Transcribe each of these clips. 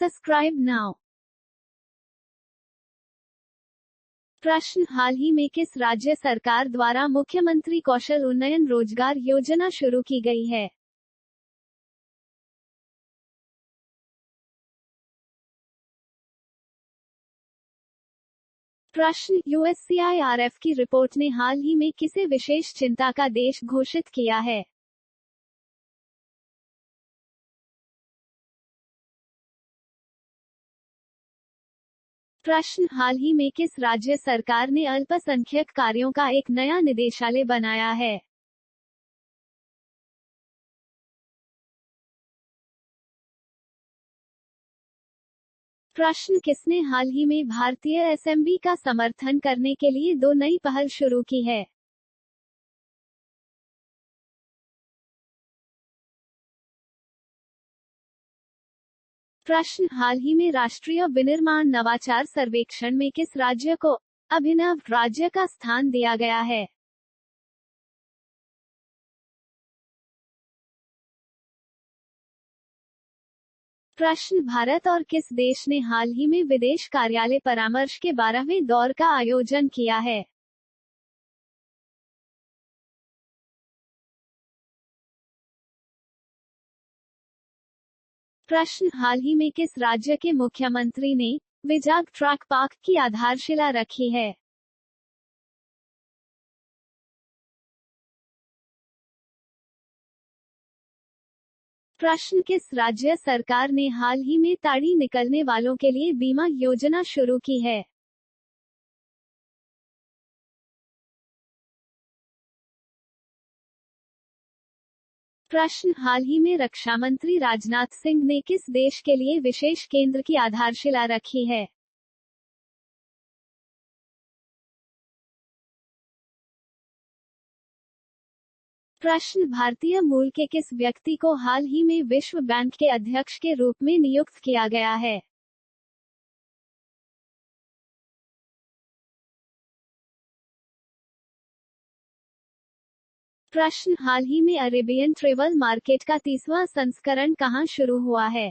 Subscribe now. प्रश्न, हाल ही में किस राज्य सरकार द्वारा मुख्यमंत्री कौशल उन्नयन रोजगार योजना शुरू की गई है? प्रश्न, यूएससीआईआरएफ की रिपोर्ट ने हाल ही में किसे विशेष चिंता का देश घोषित किया है? प्रश्न, हाल ही में किस राज्य सरकार ने अल्पसंख्यक कार्यों का एक नया निदेशालय बनाया है? प्रश्न, किसने हाल ही में भारतीय एसएमबी का समर्थन करने के लिए दो नई पहल शुरू की है? प्रश्न, हाल ही में राष्ट्रीय विनिर्माण नवाचार सर्वेक्षण में किस राज्य को अभिनव राज्य का स्थान दिया गया है? प्रश्न, भारत और किस देश ने हाल ही में विदेश कार्यालय परामर्श के 12वें दौर का आयोजन किया है? प्रश्न, हाल ही में किस राज्य के मुख्यमंत्री ने विजाग ट्रक पार्क की आधारशिला रखी है? प्रश्न, किस राज्य सरकार ने हाल ही में ताड़ी निकलने वालों के लिए बीमा योजना शुरू की है? प्रश्न, हाल ही में रक्षा मंत्री राजनाथ सिंह ने किस देश के लिए विशेष केंद्र की आधारशिला रखी है? प्रश्न, भारतीय मूल के किस व्यक्ति को हाल ही में विश्व बैंक के अध्यक्ष के रूप में नियुक्त किया गया है? प्रश्न, हाल ही में अरेबियन ट्रेवल मार्केट का 30वां संस्करण कहां शुरू हुआ है?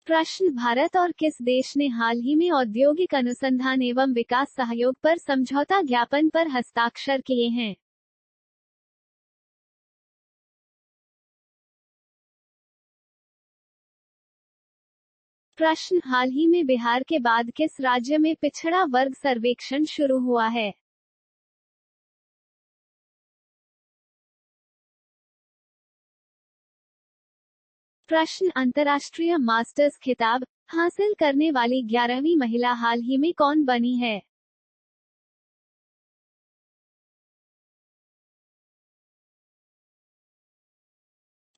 प्रश्न, भारत और किस देश ने हाल ही में औद्योगिक अनुसंधान एवं विकास सहयोग पर समझौता ज्ञापन पर हस्ताक्षर किए हैं? प्रश्न, हाल ही में बिहार के बाद किस राज्य में पिछड़ा वर्ग सर्वेक्षण शुरू हुआ है? प्रश्न, अंतर्राष्ट्रीय मास्टर्स खिताब हासिल करने वाली 11वीं महिला हाल ही में कौन बनी है?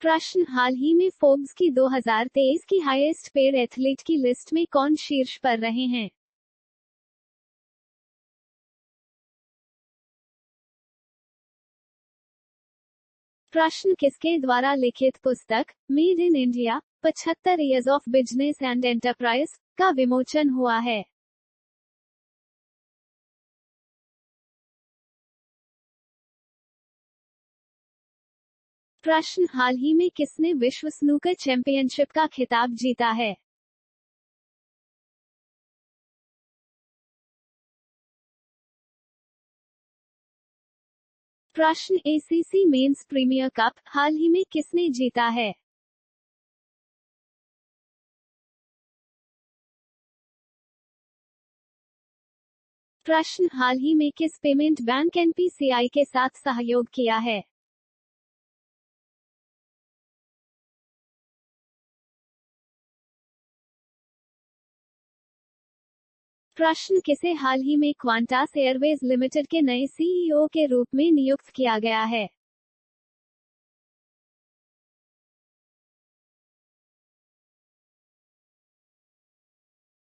प्रश्न, हाल ही में फोर्ब्स की 2023 की हाईएस्ट पेड एथलीट की लिस्ट में कौन शीर्ष पर रहे हैं? प्रश्न, किसके द्वारा लिखित पुस्तक made in India 75 years of business and enterprise का विमोचन हुआ है? प्रश्न, हाल ही में किसने विश्व स्नूकर चैंपियनशिप का खिताब जीता है? प्रश्न, एसीसी मेंस प्रीमियर कप हाल ही में किसने जीता है? प्रश्न, हाल ही में किस पेमेंट बैंक एनपीसीआई के साथ सहयोग किया है? प्रश्न, किसे हाल ही में क्वांटास एयरवेज लिमिटेड के नए सीईओ के रूप में नियुक्त किया गया है?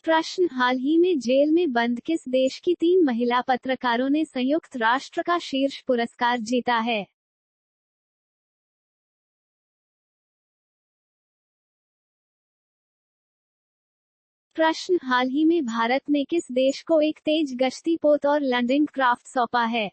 प्रश्न, हाल ही में जेल में बंद किस देश की 3 महिला पत्रकारों ने संयुक्त राष्ट्र का शीर्ष पुरस्कार जीता है? प्रश्न, हाल ही में भारत ने किस देश को एक तेज गश्ती पोत और लैंडिंग क्राफ्ट सौंपा है?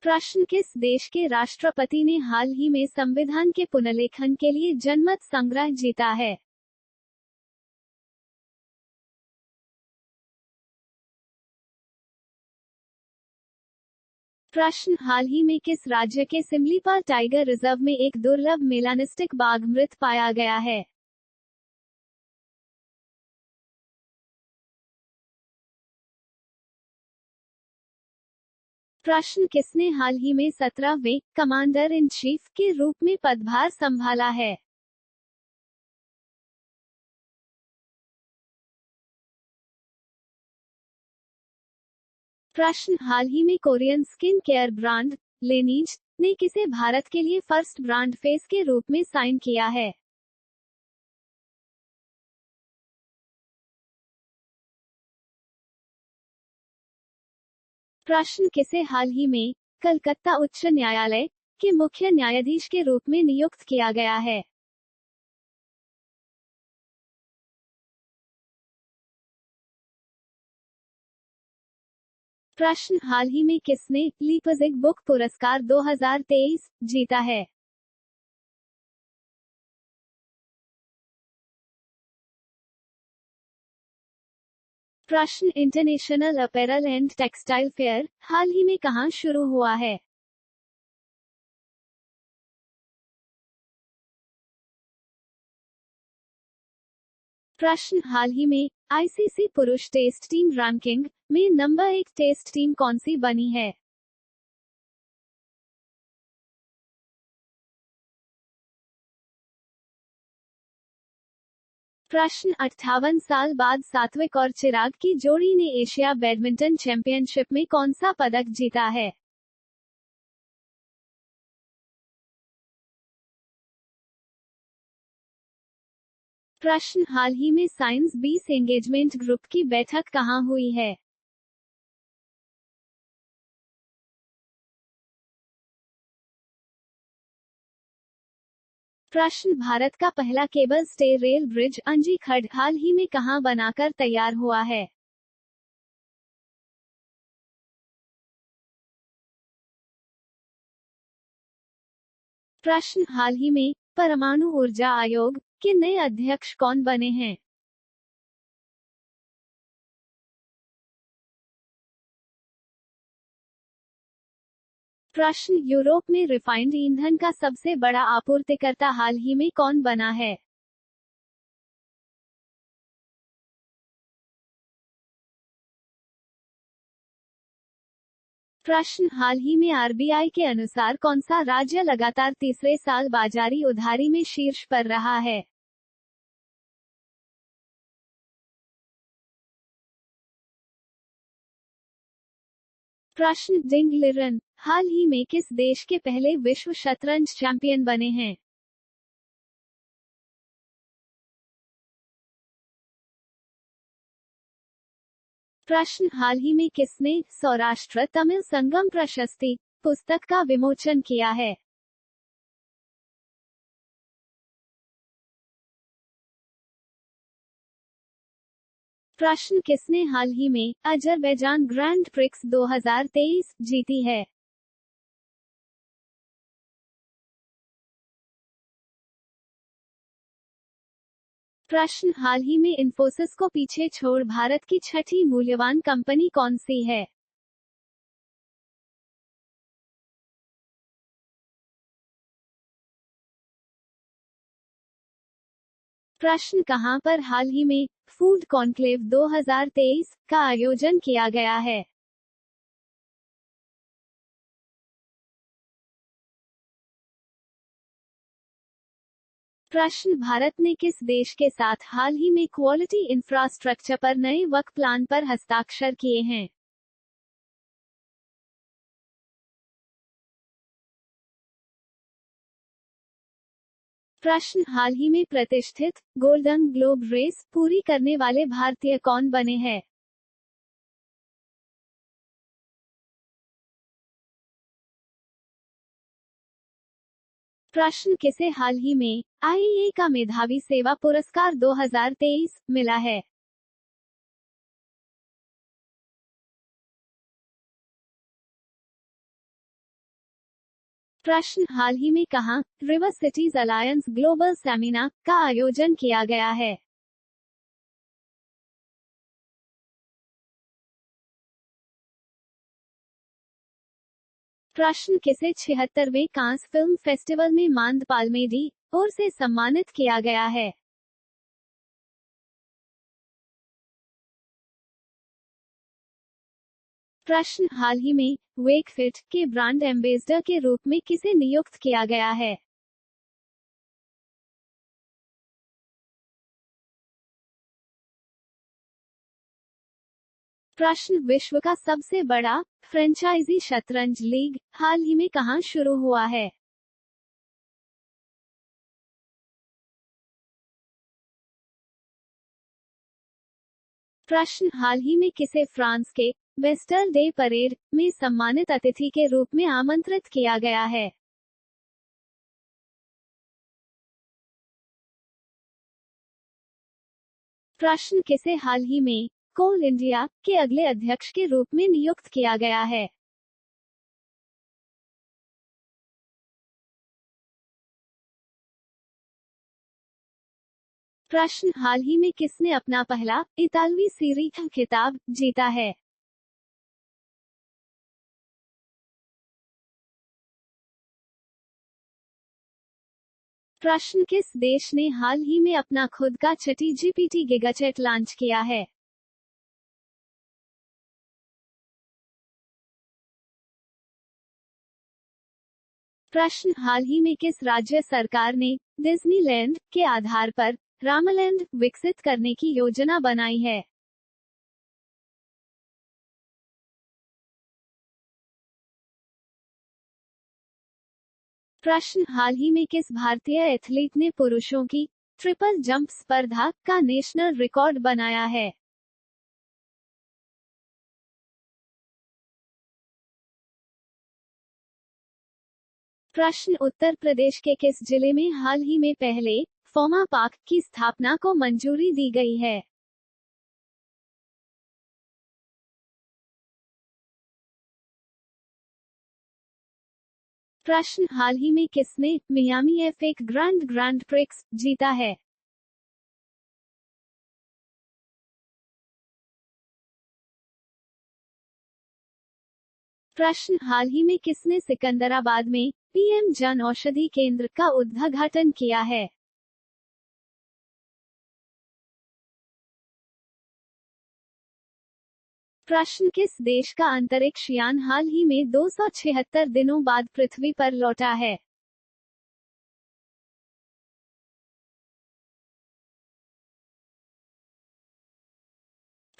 प्रश्न, किस देश के राष्ट्रपति ने हाल ही में संविधान के पुनर्लेखन के लिए जनमत संग्रह जीता है? प्रश्न, हाल ही में किस राज्य के सिमलीपाल टाइगर रिजर्व में एक दुर्लभ मेलानिस्टिक बाघ मृत पाया गया है? प्रश्न, किसने हाल ही में 17वें कमांडर इन चीफ के रूप में पदभार संभाला है? प्रश्न, हाल ही में कोरियन स्किन केयर ब्रांड लेनीज ने किसे भारत के लिए फर्स्ट ब्रांड फेस के रूप में साइन किया है? प्रश्न, किसे हाल ही में कलकत्ता उच्च न्यायालय के मुख्य न्यायाधीश के रूप में नियुक्त किया गया है? प्रश्न, हाल ही में किसने लीपजिग बुक पुरस्कार 2023 जीता है? प्रश्न, international apparel and textile fair हाल ही में कहां शुरू हुआ है? प्रश्न, हाल ही में आईसीसी पुरुष टेस्ट टीम रैंकिंग में नंबर 1 टेस्ट टीम कौन सी बनी है? प्रश्न, 58 साल बाद सात्विक और चिराग की जोड़ी ने एशिया बैडमिंटन चैंपियनशिप में कौन सा पदक जीता है? प्रश्न, हाल ही में साइंस 20 एंगेजमेंट ग्रुप की बैठक कहां हुई है? प्रश्न, भारत का पहला केबल स्टे रेल ब्रिज अंजी खड्ड हाल ही में कहां बनाकर तैयार हुआ है? प्रश्न, हाल ही में परमाणु ऊर्जा आयोग के नए अध्यक्ष कौन बने हैं? प्रश्न, यूरोप में रिफाइंड ईंधन का सबसे बड़ा आपूर्तिकर्ता हाल ही में कौन बना है? प्रश्न, हाल ही में आरबीआई के अनुसार कौन सा राज्य लगातार तीसरे साल बाजारी उधारी में शीर्ष पर रहा है? प्रश्न, जिंग लिरन हाल ही में किस देश के पहले विश्व शतरंज चैंपियन बने हैं? प्रश्न, हाल ही में किसने सौराष्ट्र तमिल संगम प्रशस्ति पुस्तक का विमोचन किया है? प्रश्न, किसने हाल ही में अजरबैजान ग्रैंड प्रिक्स 2023 जीती है? प्रश्न, हाल ही में इन्फोसिस को पीछे छोड़ भारत की छठी मूल्यवान कंपनी कौन सी है? प्रश्न, कहां पर हाल ही में फूड कॉन्क्लेव 2023 का आयोजन किया गया है? प्रश्न, भारत ने किस देश के साथ हाल ही में क्वालिटी इंफ्रास्ट्रक्चर पर नए वर्क प्लान पर हस्ताक्षर किए हैं? प्रश्न, हाल ही में प्रतिष्ठित गोल्डन ग्लोब रेस पूरी करने वाले भारतीय कौन बने हैं? प्रश्न, किसे हाल ही में आईईए का मेधावी सेवा पुरस्कार 2023 मिला है? प्रश्न, हाल ही में कहाँ river cities alliance global seminar का आयोजन किया गया है? प्रश्न, किसे 76वें कांस फिल्म फेस्टिवल में मांद पाल्मेडी और से सम्मानित किया गया है? प्रश्न, हाल ही में वेकफिट के ब्रांड एम्बेसडर के रूप में किसे नियुक्त किया गया है? प्रश्न, विश्व का सबसे बड़ा फ्रेंचाइजी शतरंज लीग हाल ही में कहां शुरू हुआ है? प्रश्न, हाल ही में किसे फ्रांस के वेस्टर डे परेड में सम्मानित अतिथि के रूप में आमंत्रित किया गया है? प्रश्न, किसे हाल ही में कोल इंडिया के अगले अध्यक्ष के रूप में नियुक्त किया गया है? प्रश्न, हाल ही में किसने अपना पहला इतालवी सीरी का खिताब जीता है? प्रश्न, किस देश ने हाल ही में अपना खुद का छठी जीपीटी गिगाचैट लॉन्च किया है? प्रश्न, हाल ही में किस राज्य सरकार ने डिज्नीलैंड के आधार पर रामलैंड विकसित करने की योजना बनाई है? प्रश्न, हाल ही में किस भारतीय एथलीट ने पुरुषों की ट्रिपल जंप स्पर्धा का नेशनल रिकॉर्ड बनाया है? प्रश्न, उत्तर प्रदेश के किस जिले में हाल ही में पहले फोमा पार्क की स्थापना को मंजूरी दी गई है? प्रश्न, हाल ही में किसने मियामी F1 ग्रैंड प्रिक्स जीता है? प्रश्न, हाल ही में किसने सिकंदराबाद में पीएम जन औषधि केंद्र का उद्घाटन किया है? प्रश्न, किस देश का अंतरिक्ष यान हाल ही में 276 दिनों बाद पृथ्वी पर लौटा है?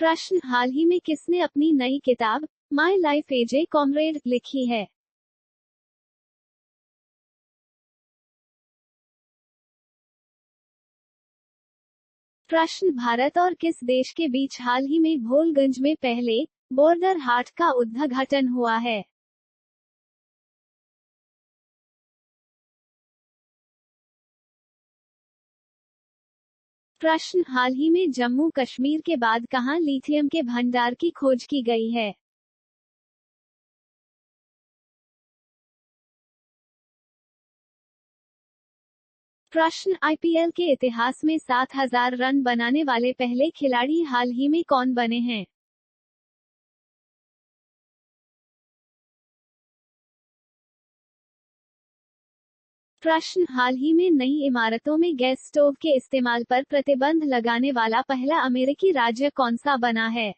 प्रश्न, हाल ही में किसने अपनी नई किताब my life as a comrade लिखी है? प्रश्न, भारत और किस देश के बीच हाल ही में भोलगंज में पहले बॉर्डर हाट का उद्घाटन हुआ है? प्रश्न, हाल ही में जम्मू कश्मीर के बाद कहां लिथियम के भंडार की खोज की गई है? प्रश्न, आईपीएल के इतिहास में 7,000 रन बनाने वाले पहले खिलाड़ी हाल ही में कौन बने हैं? प्रश्न, हाल ही में नई इमारतों में गैस स्टोव के इस्तेमाल पर प्रतिबंध लगाने वाला पहला अमेरिकी राज्य कौन सा बना है?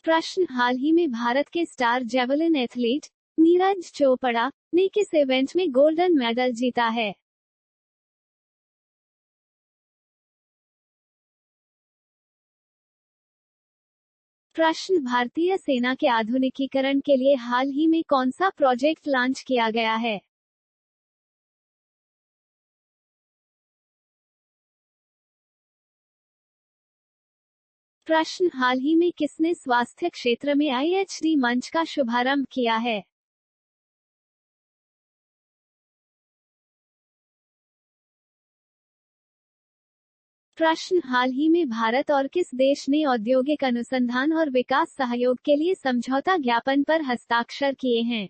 प्रश्न, हाल ही में भारत के star javelin athlete Neeraj Chopra ने किस इवेंट में गोल्डन मेडल जीता है? प्रश्न, भारतीय सेना के आधुनिकीकरण के लिए हाल ही में कौन सा प्रोजेक्ट लॉन्च किया गया है? प्रश्न, हाल ही में किसने स्वास्थ्य क्षेत्र में आईएचडी मंच का शुभारंभ किया है? प्रश्न, हाल ही में भारत और किस देश ने औद्योगिक अनुसंधान और विकास सहयोग के लिए समझौता ज्ञापन पर हस्ताक्षर किए हैं?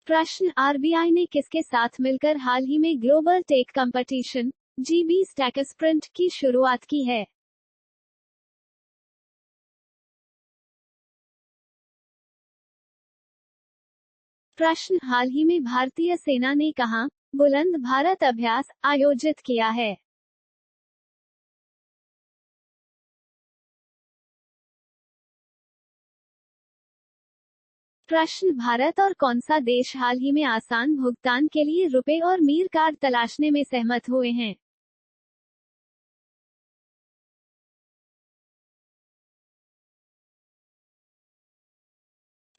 प्रश्न, आरबीआई ने किसके साथ मिलकर हाल ही में global tech competition GB stack sprint की शुरुआत की है? प्रश्न, हाल ही में भारतीय सेना ने कहां बुलंद भारत अभ्यास आयोजित किया है? प्रश्न, भारत और कौन सा देश हाल ही में आसान भुगतान के लिए रुपए और मील कार्ड तलाशने में सहमत हुए हैं?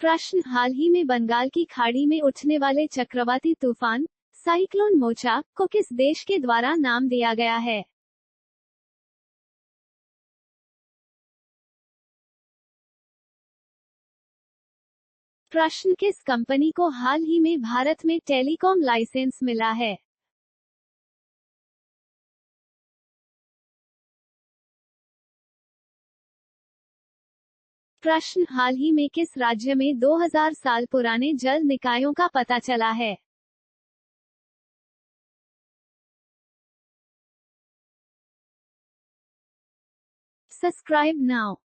प्रश्न, हाल ही में बंगाल की खाड़ी में उठने वाले चक्रवाती तूफान साइक्लोन मोचा को किस देश के द्वारा नाम दिया गया है? प्रश्न, किस कंपनी को हाल ही में भारत में टेलीकॉम लाइसेंस मिला है? प्रश्न, हाल ही में किस राज्य में 2000 साल पुराने जल निकायों का पता चला है? Subscribe now.